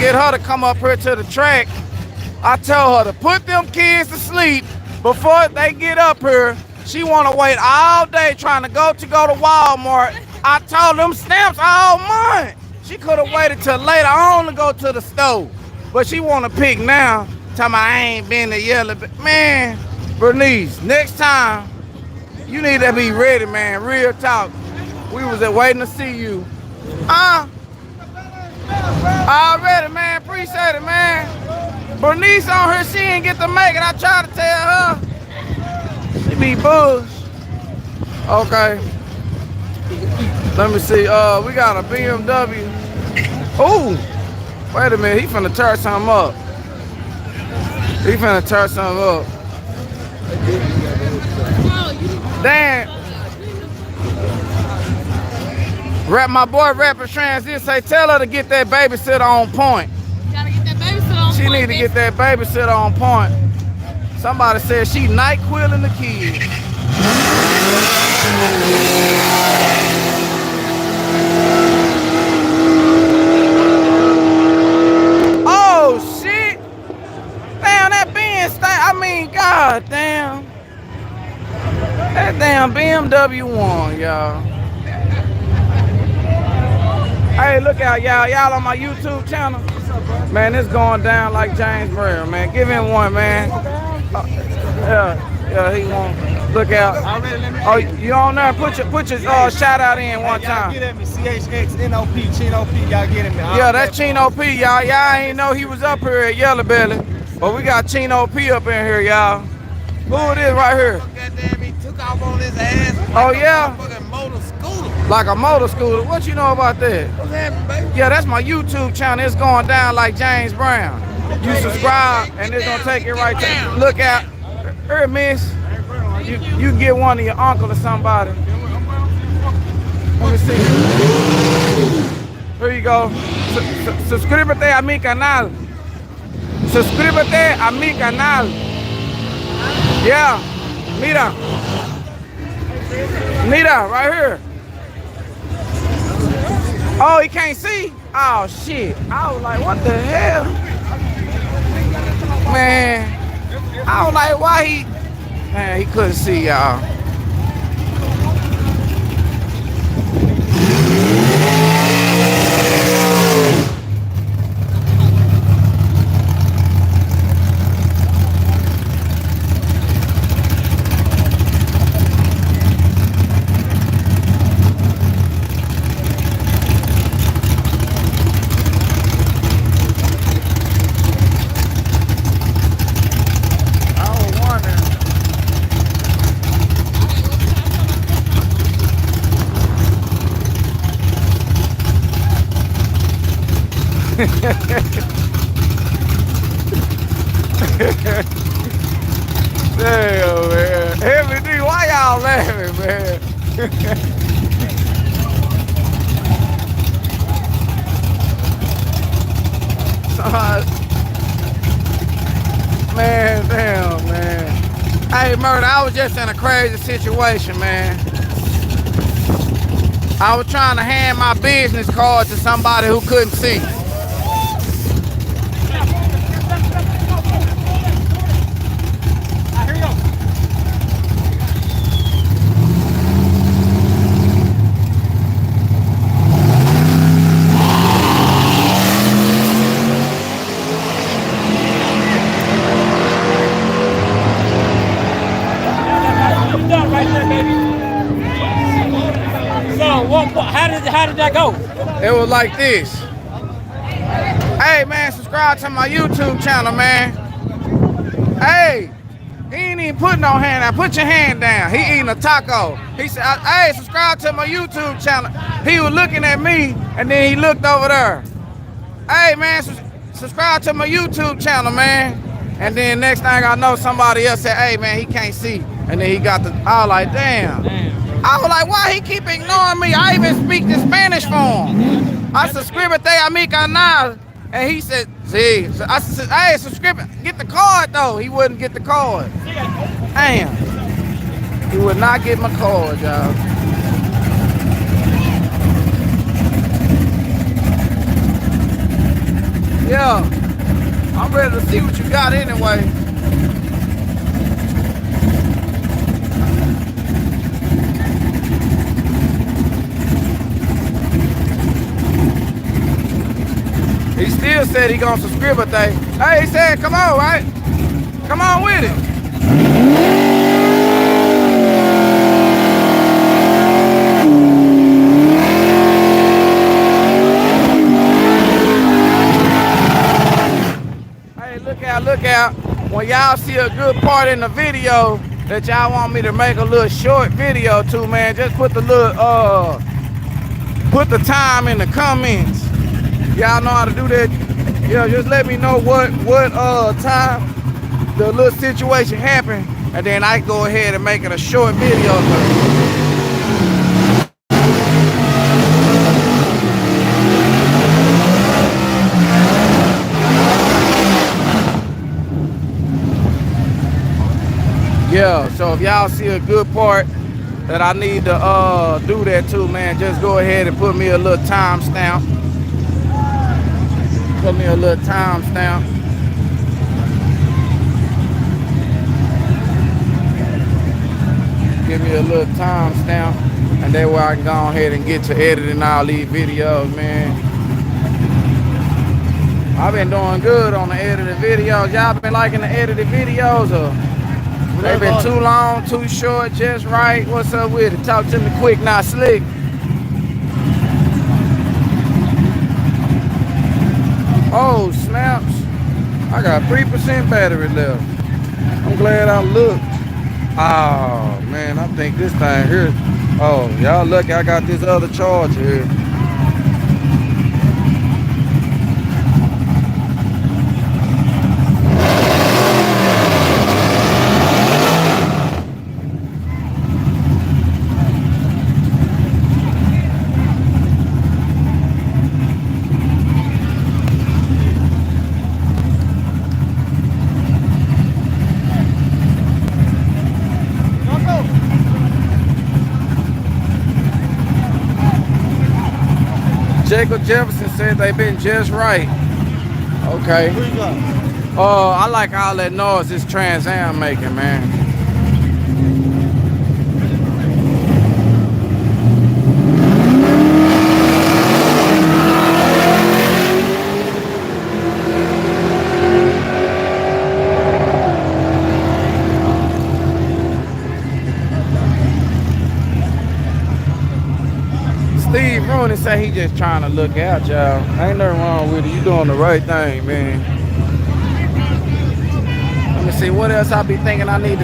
get her to come up here to the track. I tell her to put them kids to sleep before they get up here. She wanna wait all day trying to go to Walmart. I told them stamps all mine. She could have waited till later on to go to the store. But she wanna pick now. Tell me I ain't been to Yello Belly. Man, Bernice, next time, you need to be ready, man. Real talk. We was waiting to see you. Already, man. Appreciate it, man. Bernice on her, she didn't get to make it. I tried to tell her. She be bush. Okay. Let me see. We got a BMW. Ooh. Wait a minute. He finna tear something up. He finna tear something up. Damn. My boy Rapper Transit say tell her to get that babysitter on point. Gotta get that babysitter on point. She need to get that babysitter on point. Somebody said she NyQuilling the kids. Oh shit! Damn, that Benz I mean, god damn. That damn BMW won, y'all. Hey, look out, y'all. Y'all on my YouTube channel. Man, it's going down like James Brown, man. Give him one, man. Yeah, he won't. Look out. Oh, you on there? Put your shout out in one time. Get at me, CHXNOP, Chino P. Y'all get at me. Yeah, that's Chino P, y'all. Y'all ain't know he was up here at Yello Belly, but we got Chino P up in here, y'all. Who it is right here? Goddamn, he took off on his ass. Oh yeah. Motor scooter. Like a motor scooter. What you know about that? What's happening, baby? Yeah, that's my YouTube channel. It's going down like James Brown. You subscribe and it's gonna take it right to look out. Here, miss. You get one of your uncle or somebody. Let me see. Here you go. Suscríbete a mi canal. Suscríbete a mi canal. Yeah. Mira. Mira, right here. Oh, he can't see? Oh, shit. I was like, what the hell? Man. I was like, why he... Man, he couldn't see, y'all. Damn, man. Heavy D, why y'all laughing, man? Man, damn, man. Hey, Murder, I was just in a crazy situation, man. I was trying to hand my business card to somebody who couldn't see. How did that go? It was like this. Hey, man, subscribe to my YouTube channel, man. Hey, he ain't even put no hand down. Put your hand down. He eating a taco. He said, hey, subscribe to my YouTube channel. He was looking at me, and then he looked over there. Hey, man, subscribe to my YouTube channel, man. And then next thing I know, somebody else said, hey, man, he can't see. And then he got the, I was like, damn. I was like, why he keep ignoring me? I even speak the Spanish for him. I suscríbete a mi canal. And he said, see. So I said, hey, subscribe, get the card though. He wouldn't get the card. Damn. He would not get my card, y'all. Yeah, I'm ready to see what you got anyway. He still said he gonna subscribe a thing. Hey, he said, come on, right? Come on with it. Hey, look out. When y'all see a good part in the video that y'all want me to make a little short video to, man, just put the little, put the time in the comments. Y'all know how to do that. Yeah, just let me know what time the little situation happened, and then I can go ahead and make it a short video. Yeah, so if y'all see a good part that I need to do that too, man, just go ahead and put me a little time stamp. Put me a little time stamp. Give me a little time stamp, and that way I can go ahead and get to editing all these videos, man. I've been doing good on the edited videos. Y'all been liking the edited videos, or they been too long, too short, just right? What's up with it? Talk to me quick, not slick. Oh, snaps. I got 3% battery left. I'm glad I looked. Oh, man, I think this thing here. Oh, y'all lucky I got this other charger here. Jacob Jefferson said they been just right. Okay. I like all that noise this Trans Am making, man. Steve Rooney say he just trying to look out, y'all. Ain't nothing wrong with it. You doing the right thing, man. Let me see what else I be thinking I need to